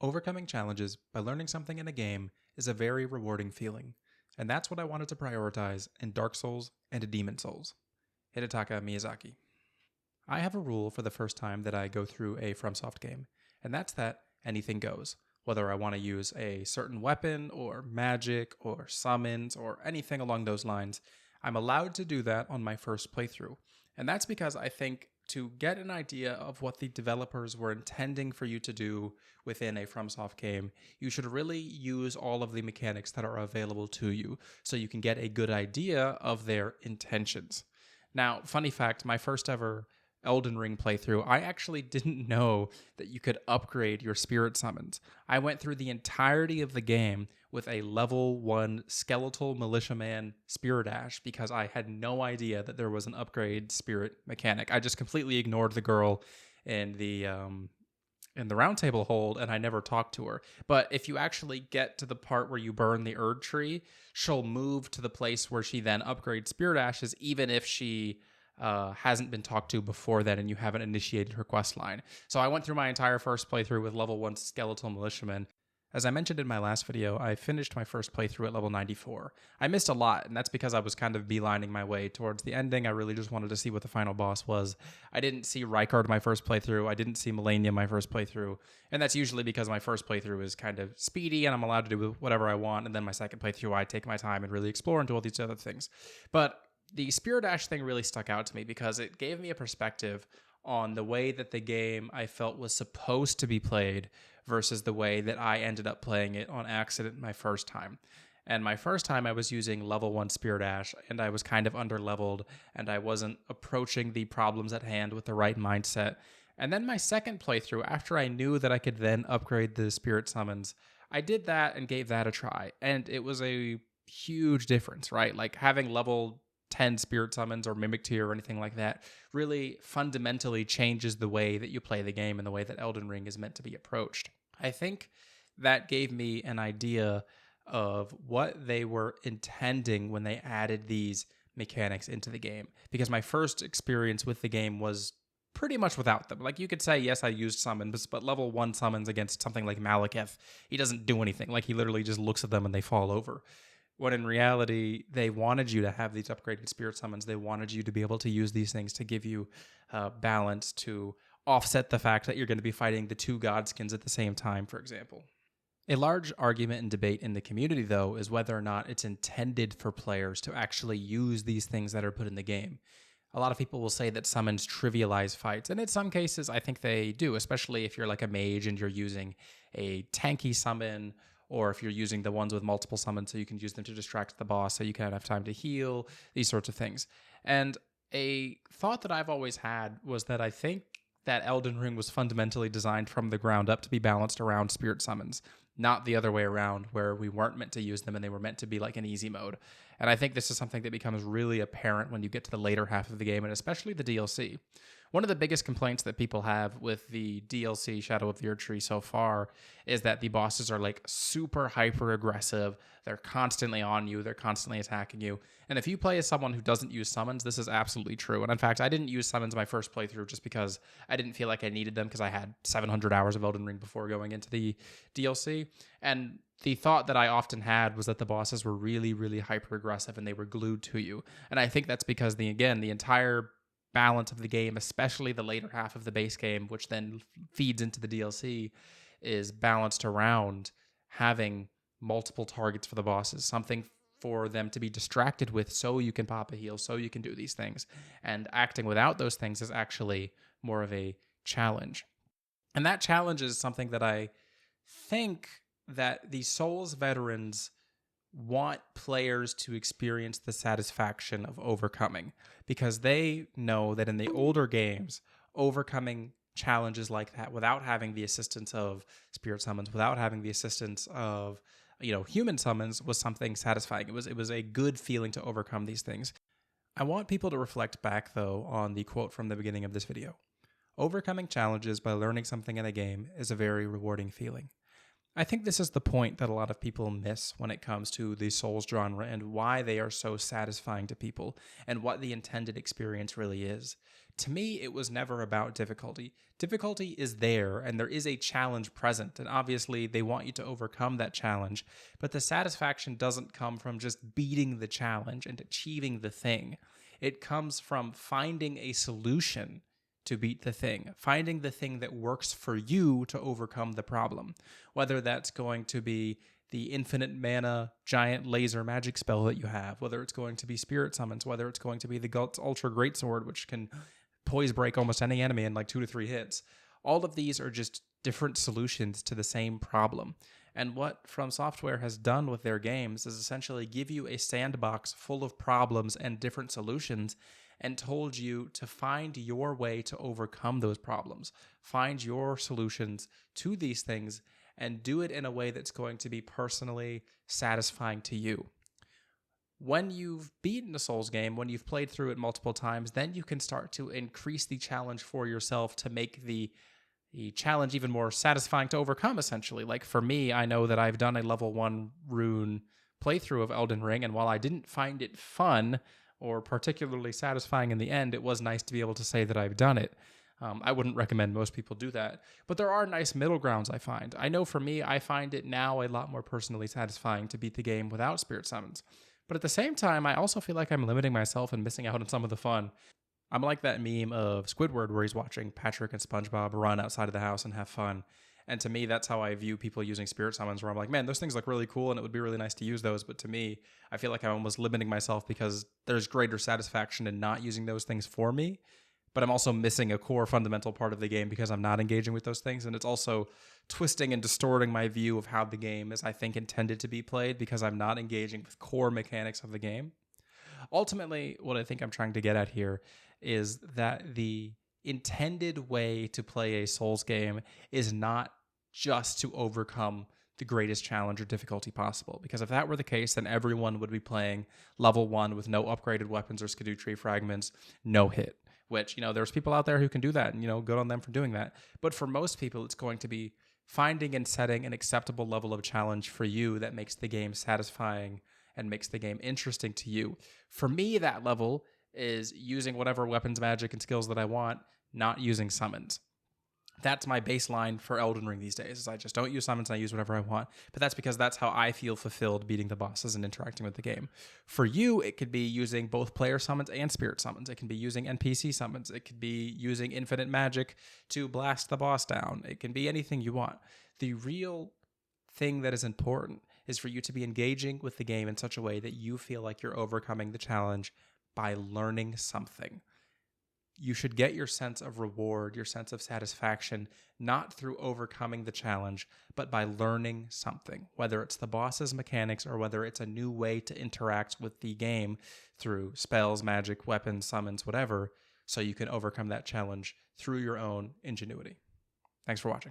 Overcoming challenges by learning something in a game is a very rewarding feeling, and that's what I wanted to prioritize in Dark Souls and Demon Souls. Hidetaka Miyazaki. I have a rule for the first time that I go through a FromSoft game, and that's that anything goes. Whether I want to use a certain weapon or magic or summons or anything along those lines, I'm allowed to do that on my first playthrough. And that's because I think to get an idea of what the developers were intending for you to do within a FromSoft game, you should really use all of the mechanics that are available to you so you can get a good idea of their intentions. Now, funny fact, my first ever Elden Ring playthrough, I actually didn't know that you could upgrade your spirit summons. I went through the entirety of the game with a level 1 skeletal militiaman spirit ash because I had no idea that there was an upgrade spirit mechanic. I just completely ignored the girl in the round table hold, and I never talked to her. But if you actually get to the part where you burn the Erdtree, she'll move to the place where she then upgrades spirit ashes, even if she hasn't been talked to before then and you haven't initiated her quest line. So I went through my entire first playthrough with level 1 skeletal militiaman. As I mentioned in my last video, I finished my first playthrough at level 94. I missed a lot, and that's because I was kind of beelining my way towards the ending. I really just wanted to see what the final boss was. I didn't see Rykard my first playthrough. I didn't see Malenia my first playthrough. And that's usually because my first playthrough is kind of speedy and I'm allowed to do whatever I want. And then my second playthrough, I take my time and really explore and do all these other things. But the Spirit Ash thing really stuck out to me because it gave me a perspective on the way that the game I felt was supposed to be played versus the way that I ended up playing it on accident my first time. And my first time I was using level 1 Spirit Ash and I was kind of under-leveled and I wasn't approaching the problems at hand with the right mindset. And then my second playthrough, after I knew that I could then upgrade the Spirit Summons, I did that and gave that a try. And it was a huge difference, right? Like having level 10 spirit summons or mimic tier or anything like that really fundamentally changes the way that you play the game and the way that Elden Ring is meant to be approached. I think that gave me an idea of what they were intending when they added these mechanics into the game, because my first experience with the game was pretty much without them. Like, you could say, yes, I used summons, but level 1 summons against something like Malekith, he doesn't do anything. Like, he literally just looks at them and they fall over. When in reality, they wanted you to have these upgraded spirit summons. They wanted you to be able to use these things to give you balance, to offset the fact that you're going to be fighting the 2 godskins at the same time, for example. A large argument and debate in the community, though, is whether or not it's intended for players to actually use these things that are put in the game. A lot of people will say that summons trivialize fights, and in some cases, I think they do, especially if you're like a mage and you're using a tanky summon, or if you're using the ones with multiple summons so you can use them to distract the boss so you can have time to heal, these sorts of things. And a thought that I've always had was that I think that Elden Ring was fundamentally designed from the ground up to be balanced around spirit summons, not the other way around where we weren't meant to use them and they were meant to be like an easy mode. And I think this is something that becomes really apparent when you get to the later half of the game, and especially the DLC. One of the biggest complaints that people have with the DLC Shadow of the Erdtree so far is that the bosses are like super hyper aggressive. They're constantly on you. They're constantly attacking you. And if you play as someone who doesn't use summons, this is absolutely true. And in fact, I didn't use summons my first playthrough just because I didn't feel like I needed them, because I had 700 hours of Elden Ring before going into the DLC. And the thought that I often had was that the bosses were really, really hyper aggressive and they were glued to you. And I think that's because the entire balance of the game, especially the later half of the base game, which then feeds into the DLC, is balanced around having multiple targets for the bosses, something for them to be distracted with so you can pop a heal, so you can do these things. And acting without those things is actually more of a challenge. And that challenge is something that I think that the Souls veterans want players to experience the satisfaction of overcoming, because they know that in the older games, overcoming challenges like that without having the assistance of spirit summons, without having the assistance of human summons, was something satisfying. It was a good feeling to overcome these things. I want people to reflect back, though, on the quote from the beginning of this video. Overcoming challenges by learning something in a game is a very rewarding feeling. I think this is the point that a lot of people miss when it comes to the Souls genre and why they are so satisfying to people and what the intended experience really is. to me, it was never about difficulty. Difficulty is there, and there is a challenge present, and obviously they want you to overcome that challenge, but the satisfaction doesn't come from just beating the challenge and achieving the thing. It comes from finding a solution to beat the thing, finding the thing that works for you to overcome the problem, whether that's going to be the infinite mana giant laser magic spell that you have, whether it's going to be spirit summons, whether it's going to be the Guts Ultra Greatsword, which can poise break almost any enemy in like 2 to 3 hits. All of these are just different solutions to the same problem. And what From Software has done with their games is essentially give you a sandbox full of problems and different solutions and told you to find your way to overcome those problems. Find your solutions to these things and do it in a way that's going to be personally satisfying to you. When you've beaten a Souls game, when you've played through it multiple times, then you can start to increase the challenge for yourself to make the challenge even more satisfying to overcome, essentially. Like for me, I know that I've done a level 1 rune playthrough of Elden Ring, and while I didn't find it fun or particularly satisfying in the end, it was nice to be able to say that I've done it. I wouldn't recommend most people do that, but there are nice middle grounds I find. I know for me, I find it now a lot more personally satisfying to beat the game without spirit summons. But at the same time, I also feel like I'm limiting myself and missing out on some of the fun. I'm like that meme of Squidward where he's watching Patrick and SpongeBob run outside of the house and have fun. And to me, that's how I view people using spirit summons, where I'm like, man, those things look really cool and it would be really nice to use those. But to me, I feel like I'm almost limiting myself because there's greater satisfaction in not using those things for me. But I'm also missing a core fundamental part of the game because I'm not engaging with those things. And it's also twisting and distorting my view of how the game is, I think, intended to be played because I'm not engaging with core mechanics of the game. Ultimately, what I think I'm trying to get at here is that the intended way to play a Souls game is not just to overcome the greatest challenge or difficulty possible. Because if that were the case, then everyone would be playing level 1 with no upgraded weapons or Erdtree fragments, no hit. Which, there's people out there who can do that, and, good on them for doing that. But for most people, it's going to be finding and setting an acceptable level of challenge for you that makes the game satisfying and makes the game interesting to you. For me, that level is using whatever weapons, magic, and skills that I want, not using summons. That's my baseline for Elden Ring these days, is I just don't use summons and I use whatever I want. But that's because that's how I feel fulfilled beating the bosses and interacting with the game. For you, it could be using both player summons and spirit summons. It can be using NPC summons. It could be using infinite magic to blast the boss down. It can be anything you want. The real thing that is important is for you to be engaging with the game in such a way that you feel like you're overcoming the challenge by learning something. You should get your sense of reward, your sense of satisfaction, not through overcoming the challenge, but by learning something, whether it's the boss's mechanics or whether it's a new way to interact with the game through spells, magic, weapons, summons, whatever, so you can overcome that challenge through your own ingenuity. Thanks for watching.